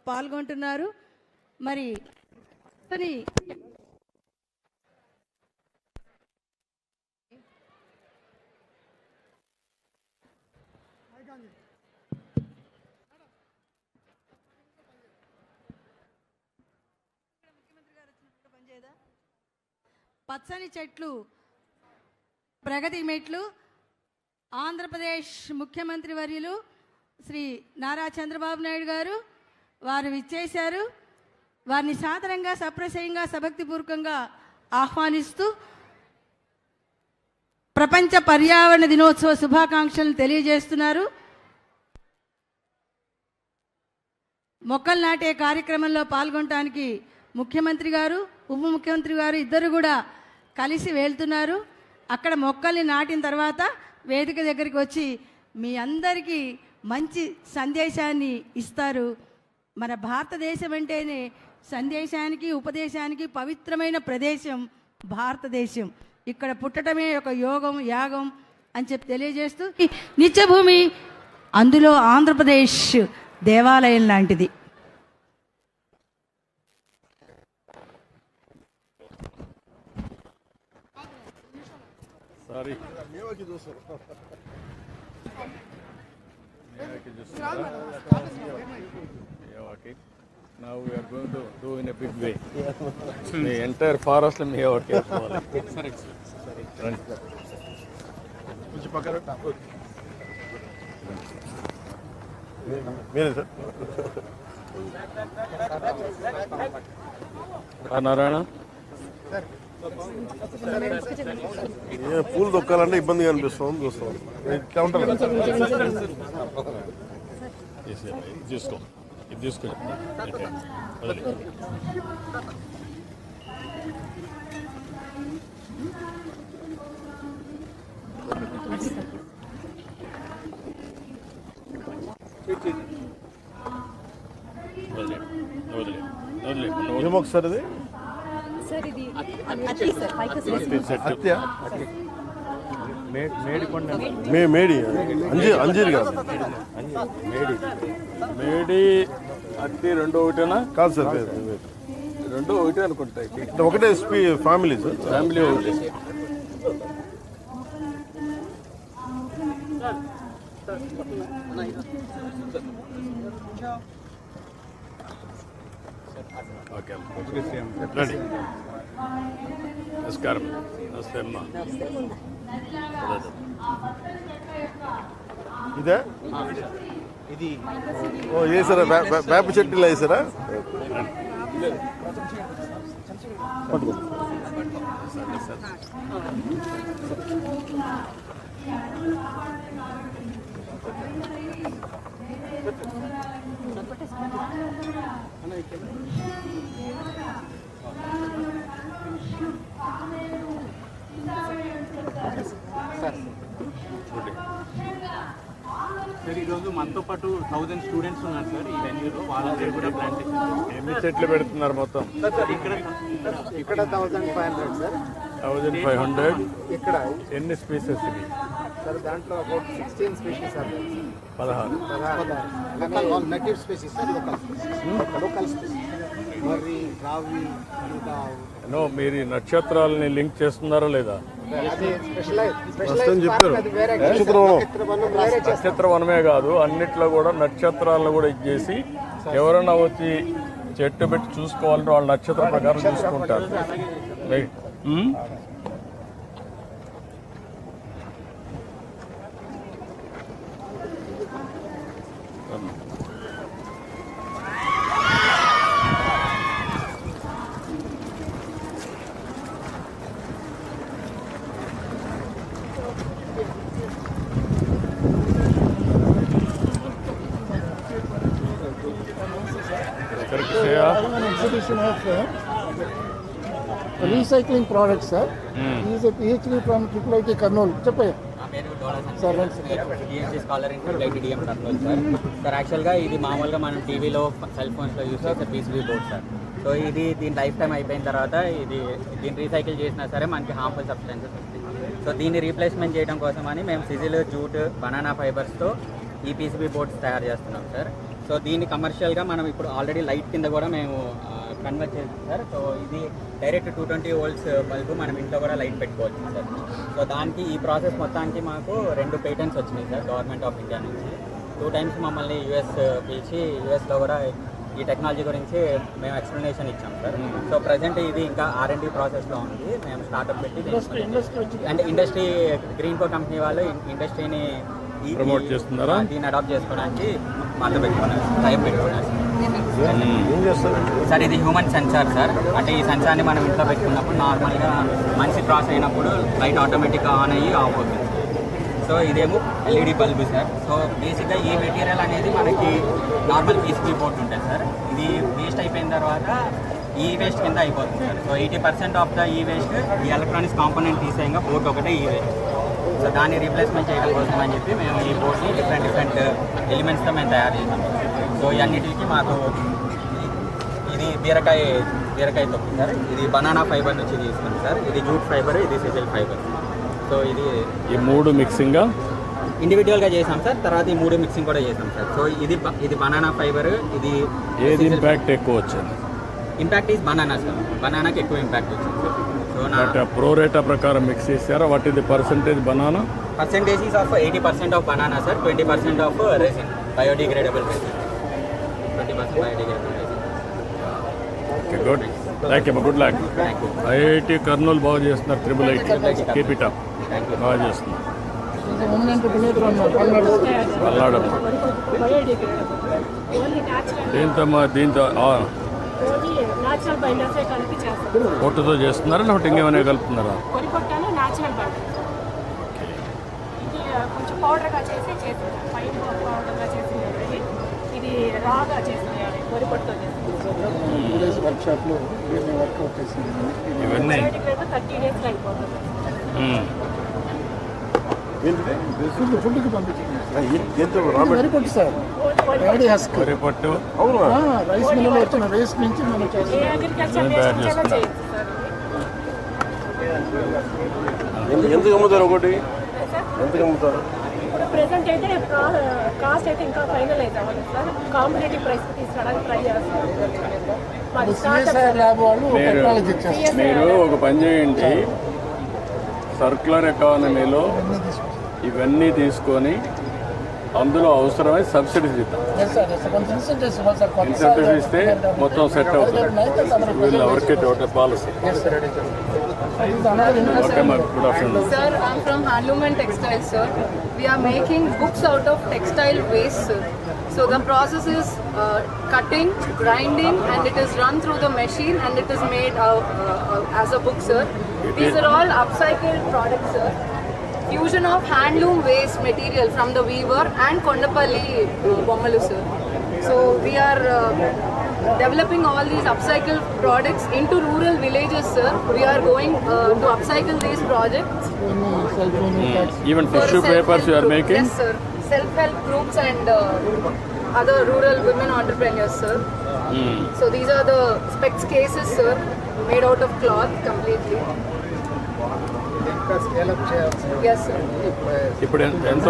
పాల్గొంటున్నారు. మరి పచ్చని చెట్లు ప్రగతి మెట్లు ఆంధ్రప్రదేశ్ ముఖ్యమంత్రి వర్యులు శ్రీ నారా చంద్రబాబు నాయుడు గారు వారు విచ్చేశారు. వారిని సాదరంగా సప్రశయంగా సభక్తిపూర్వకంగా ఆహ్వానిస్తూ ప్రపంచ పర్యావరణ దినోత్సవ శుభాకాంక్షలను తెలియజేస్తున్నారు. మొక్కలు నాటే కార్యక్రమంలో పాల్గొనడానికి ముఖ్యమంత్రి గారు ఉప ముఖ్యమంత్రి గారు ఇద్దరు కూడా కలిసి వెళ్తున్నారు. అక్కడ మొక్కల్ని నాటిన తర్వాత వేదిక దగ్గరికి వచ్చి మీ అందరికీ మంచి సందేశాన్ని ఇస్తారు. మన భారతదేశం అంటేనే సందేశానికి ఉపదేశానికి పవిత్రమైన ప్రదేశం భారతదేశం. ఇక్కడ పుట్టడమే ఒక యోగం యాగం అని చెప్పి తెలియజేస్తూ నిత్యభూమి అందులో ఆంధ్రప్రదేశ్ దేవాలయం లాంటిది. Sorry. Okay. Now we are going to do in a big way. The entire forest may have Sorry. Narayana. పూలు దొక్కాలంటే ఇబ్బందిగా అనిపిస్తుంది చూస్తాం. ఇట్లా ఉంటుంది తీసుకో ఇది తీసుకో ఏమొకసారి ఇది మేడి అంజీర్ కాదు మేడి అత్తి రెండు ఒకటేనా కాదు సార్ రెండు ఒకటే అనుకుంటాయి. ఒకటే ఫ్యామిలీ సార్ ఫ్యామిలీ ఒకటి. ఓకే రండి. నమస్కారం. నమస్తే అమ్మా. ఇదే ఇది వేసారా వేప చెట్టులా వేసారా? సార్ ఈరోజు మనతో పాటు 1000 స్టూడెంట్స్ ఉన్నారు సార్ ఈ వెన్యూలో. వాళ్ళ పేరు కూడా ప్లాంటేషన్. ఎన్ని చెట్లు పెడుతున్నారు మొత్తం? ఇక్కడ 1500 సార్. 1500. ఇక్కడ ఎన్ని స్పీసెస్ ఇవి? సార్ దాంట్లో about 16 species sir. 16 local native species sir. Local species మర్రి రావి ఇంకా నో. మీరు ఈ నక్షత్రాలని లింక్ చేస్తున్నారా లేదా? చెప్పారు నక్షత్ర వనమే కాదు అన్నిట్లో కూడా నక్షత్రాలను కూడా ఇచ్చేసి ఎవరైనా వచ్చి చెట్టు పెట్టి చూసుకోవాలంటే వాళ్ళ నక్షత్ర ప్రకారం చూసుకుంటారు. Exhibition of recycling products, sir. He is a PhD from IIIT Karnool. చెప్పయ్యా. Sir DMC scholar in IIT DM Karnool sir. Sir యాక్చువల్గా ఇది మామూలుగా మనం టీవీలో సెల్ ఫోన్స్లో యూస్ చేసే PCB బోర్డ్ సార్. సో ఇది దీని లైఫ్ టైం అయిపోయిన తర్వాత దీన్ని రీసైకిల్ చేసినా సరే మనకి హార్మ్ఫుల్ సబ్స్టెన్సెస్ వస్తాయి. సో దీన్ని రీప్లేస్మెంట్ చేయడం కోసం అని మేము సిజిల్ జూట్ బనానా ఫైబర్స్తో ఈ PCB బోర్డ్స్ తయారు చేస్తున్నాం సార్. సో దీన్ని కమర్షియల్గా మనం ఇప్పుడు ఆల్రెడీ లైట్ కింద కూడా మేము కన్వర్ట్ చేసాం సార్. సో ఇది డైరెక్ట్ 220 volts బల్బు మనం ఇంట్లో కూడా లైట్ పెట్టుకోవచ్చు సార్. సో దానికి ఈ ప్రాసెస్ మొత్తానికి మాకు 2 పేటెంట్స్ వచ్చినాయి సార్ గవర్నమెంట్ ఆఫ్ ఇండియా నుంచి. 2 times మమ్మల్ని యూఎస్ పిలిచి యూఎస్లో కూడా ఈ టెక్నాలజీ గురించి మేము ఎక్స్ప్లెనేషన్ ఇచ్చాం సార్. సో ప్రజెంట్ ఇది ఇంకా R&D ప్రాసెస్లో ఉంది. మేము స్టార్ట్అప్ పెట్టి అంటే ఇండస్ట్రీ గ్రీన్ కో కంపెనీ వాళ్ళు ఇండస్ట్రీని ప్రమోట్ చేస్తున్నారా? దీన్ని అడాప్ట్ చేసుకోవడానికి మాతో పెట్టుకున్నారు, టైం పెట్టుకున్నారు ఏం చేస్తారు సార్. ఇది హ్యూమన్ సెన్సార్ సార్. అంటే ఈ సెన్సార్ని మనం ఇంట్లో పెట్టుకున్నప్పుడు నార్మల్గా మనిషి క్రాస్ అయినప్పుడు లైట్ ఆటోమేటిక్గా ఆన్ అయ్యి ఆఫ్ అవుతుంది. సో ఇదేమో LED బల్బు సార్. సో బేసిక్గా ఈ మెటీరియల్ అనేది మనకి నార్మల్ PCB బోర్డ్ ఉంటుంది సార్. ఇది వేస్ట్ అయిపోయిన తర్వాత ఈ వేస్ట్ కింద అయిపోతుంది సార్. సో 80% ఆఫ్ ద ఈ వేస్ట్ ఈ ఎలక్ట్రానిక్స్ కాంపోనెంట్ తీసేయంగా బోర్డు ఒకటే ఈ వేస్ట్. సో దాన్ని రీప్లేస్మెంట్ చేయడం కోసం అని చెప్పి మేము ఈ బోర్డ్ని డిఫరెంట్ ఎలిమెంట్స్తో మేము తయారు చేసాం. సో ఇవన్నిటికి మాకు ఇది బీరకాయ తొక్కు సార్. ఇది బనానా ఫైబర్ నుంచి తీసుకుంది సార్. ఇది జూట్ ఫైబర్, ఇది సిజిల్ ఫైబర్. సో ఇది ఈ 3 మిక్సింగ్గా ఇండివిజువల్గా చేసాం సార్. తర్వాత ఈ 3 మిక్సింగ్ కూడా చేసాం సార్. సో ఇది బనానా ఫైబర్, ఇది ఏది ఇంపాక్ట్ ఎక్కువ వచ్చింది? Impact is banana sir. బనానాకి ఎక్కువ ఇంపాక్ట్ వచ్చింది సార్. సో బట్ ప్రోరేటా ప్రకారం మిక్స్ చేశారా? వాట్ ఇది percentage banana? Percentage is of 80% of banana sir, 20% of resin, biodegradable resin, 20% biodegradable resin. Okay, good. Thank you, good luck. Thank you. IIT Kurnool బాగా చేస్తున్నారు. IIIT keep it up. బాగా చేస్తున్నారు. women entrepreneur from Palnadu. Palnadu. దీంతో natural binders కలిపి చేస్తాం. పొట్టుతో చేస్తున్నారా లేకపోతే ఇంకేమైనా కలుపుతున్నారా? పొడి పొట్టాలు న్యాచురల్ బైండర్. ఇది కొంచెం పౌడర్గా చేసి చేస్తాం. ఫైన్ పౌడర్గా చేసి ఇది రాగా చేస్తున్నాయి. పొడి పొట్టుతో చేస్తాం. వర్క్షాప్లో వర్కౌట్ చేసింది. ఇవన్నీ 30 days అయిపోతుంది. ఫుడ్కి పంపించింది. ఎంత రాబెట్ వరి పొట్టు సార్, ప్యాడీ హస్క్. వరి పొట్టు అవునా రైస్ మిల్లులో వచ్చిన వేస్ట్ నుంచి మనం ఏ చేస్తాం. అగ్రికల్చర్ తయారు వేస్ట్ చేస్తున్నారు. చేయొచ్చు సార్. ఎందుకు అమ్ముతారు ఒకటి? ఎందుకు అమ్ముతారు? ఇప్పుడు ప్రెసెంట్ అయితే కాస్ట్ అయితే ఇంకా ఫైనలైజ్ అవ్వలేదు సార్. కాంపిటేటివ్ ప్రైస్కి తీసుకురావడానికి ట్రై చేస్తాం. మాది సిఎస్ఐ స్టార్ట్అప్ ల్యాబ్ వాళ్ళు టెక్నాలజీ ఇచ్చేస్తారు. మీరు ఒక పని చేయండి, సర్క్యులర్ ఎకానమీలో ఇవన్నీ తీసుకొని అందులో అవసరమై సబ్సిడీస్ ఇద్దాం. ఇన్సెంటివ్స్ ఇస్తే మొత్తం సెట్ అవుతుంది. వీళ్ళ వర్క్ ఒకటి పాలసీ. ఓకే, మరి good afternoon. Sir, I'm from Handloom and Textiles, sir. We are making books out of textile waste, sir. So the process is cutting, grinding, and it is run through the machine, and it is made as a book, sir. These are all upcycled products, sir. Fusion of handloom waste material from the weaver and Kondapalli Bommalu, sir. So we are developing all these upcycled products into rural villages, sir. We are going to upcycle these projects Even for tissue self-help papers you are group. making? Yes, sir. Self-help groups and other rural women entrepreneurs, sir. So these are the specs cases, sir, made out of cloth completely. Yes, sir. ఇప్పుడు ఎంత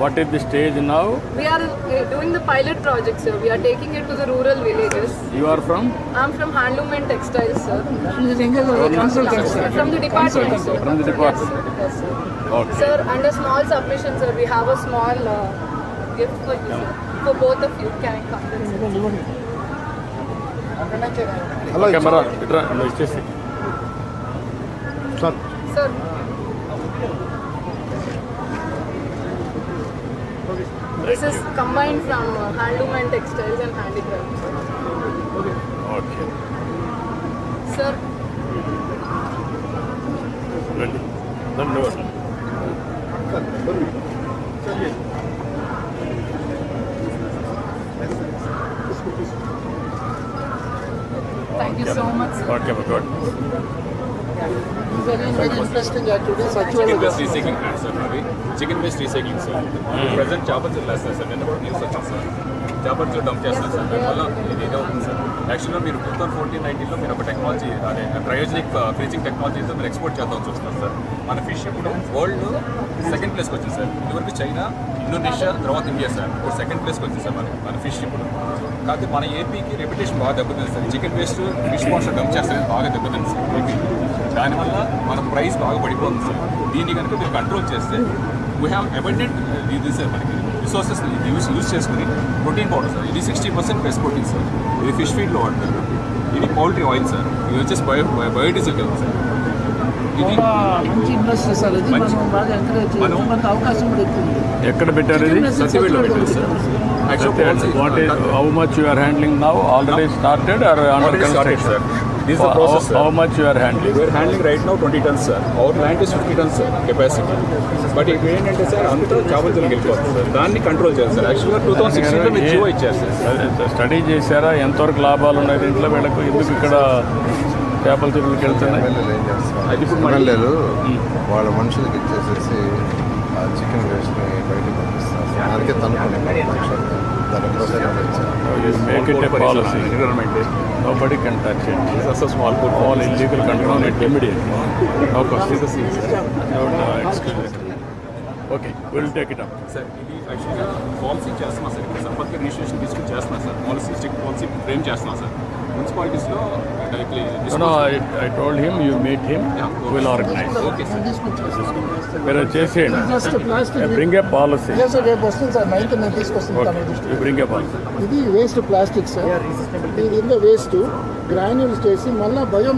what is the stage now? We are doing the pilot project, sir. We are taking it to the rural villages. You are from? I'm from Handloom and Textiles, sir. Consultancy. From the department, sir. From the department. Yes, sir. Okay. Sir, under small submission, sir, we have a small gift for you, sir. For both of you, can I come? అలా camera ఇట్రా, నువ్వు ఇచ్చేసి. Sir Sir, this is combined from Handloom and Textiles and Handicrafts, sir. Okay, Sir, రండి. ధన్యవాదాలు. thank you so much, sir. Okay, good. Very interesting activity. Chicken based recycling plant sir మాది. Chicken based recycling sir. Present చేపలు వేస్తారు sir. నిన్న కూడా news వచ్చింది sir. చేపలు dump చేస్తారు సార్. దానివల్ల ఇది ఇదే ఉంటుంది సార్. యాక్చువల్గా మీరు 2014-19లో మీరు ఒక టెక్నాలజీ అదే క్రయోజనిక్ ఫ్రీజింగ్ టెక్నాలజీతో మీరు ఎక్స్పోర్ట్ చేద్దాం చూస్తున్నారు సార్. మన ఫిష్ ఇప్పుడు వరల్డ్ సెకండ్ ప్లేస్కి వచ్చింది సార్. ఇదివరకు చైనా, ఇండోనేషియా, తర్వాత ఇండియా సార్. ఇప్పుడు సెకండ్ ప్లేస్కి వచ్చింది సార్ మన ఫిష్ ఇప్పుడు. కాకపోతే మన ఏపీకి రెప్యుటేషన్ బాగా దెబ్బతింది sir. Chicken waste fish Pond's dump చేస్తే బాగా దెబ్బతింది సార్ ఏపీ. దానివల్ల మన ప్రైస్ బాగా పడిపోతుంది సార్. దీన్ని కనుక మీరు కంట్రోల్ చేస్తే వీ హ్యావ్ అబెండెంట్ ఇది సార్ మనకి రిసోర్సెస్ యూజ్ చేసుకుని ప్రోటీన్ పౌడర్ సార్. ఇది 60% ప్రెస్ ప్రోటీన్ సార్. ఇది ఫిష్ ఫీడ్లో వాడతారు. ఇది పౌల్ట్రీ ఆయిల్ సార్. ఇది వచ్చేసి బయోడీజిల్ కదా సార్. ఇది మంచి ఇండస్ట్రీ సార్. ఇది మనం బాగా ఎంకరేజ్ చేయాలి. మనకు అవకాశం కూడా ఎక్కువ ఉంది. ఎక్కడ పెట్టారు ఇది? సత్యవేడ్లో పెట్టారు sir. What is how much you are handling now? Already started or under Already started, construction? sir. This is the process, sir. How much you are handling? We are handling right now 20 tons, sir. Our plant is 50 tons, sir, capacity. But ఇప్పుడు ఏంటంటే sir అంతా చావల్తోనే వెళ్ళిపోతుంది sir. దాన్ని control చేయాలి sir. యాక్చువల్గా 2016లో మీరు జియో ఇచ్చారు sir. Study చేశారా? ఎంతవరకు లాభాలు ఉన్నాయి దీంట్లో? వీళ్ళకు ఎందుకు ఇక్కడ చేపల చెరువులకు వెళ్తున్నాయి? అది ఇప్పుడు ఎమ్మెల్యేలు వాళ్ళ మనుషులకి ఇచ్చేసేసి ఆ చికెన్ వేస్ట్ని బయటకు పంపిస్తారు. దానికే తనుకుని దానికోసం You make it a policy. environment. Nobody can touch it. It's a small port. All illegal control it immediately. No question. Don't excuse it. Okay, we'll take it up. Sir ఇది యాక్చువల్గా policy చేస్తున్నాం sir. ఇప్పుడు సంపత్తి registration తీసుకుని చేస్తున్నాం sir. Policy strict policy frame చేస్తున్నాం sir. మున్సిపాలిటీస్లో No, I told him, you meet him, we'll organize. Okay sir. మీరు చేసేయండి. Just plastic Bring a policy. Sir రేపు వస్తుంది సార్ 9th నేను తీసుకొస్తాను తమ దృష్టికి. You bring a policy. ఇది వేస్ట్ ప్లాస్టిక్ సార్. ఇది వేస్ట్ గ్రాన్యూల్స్ చేసి మళ్ళీ బయో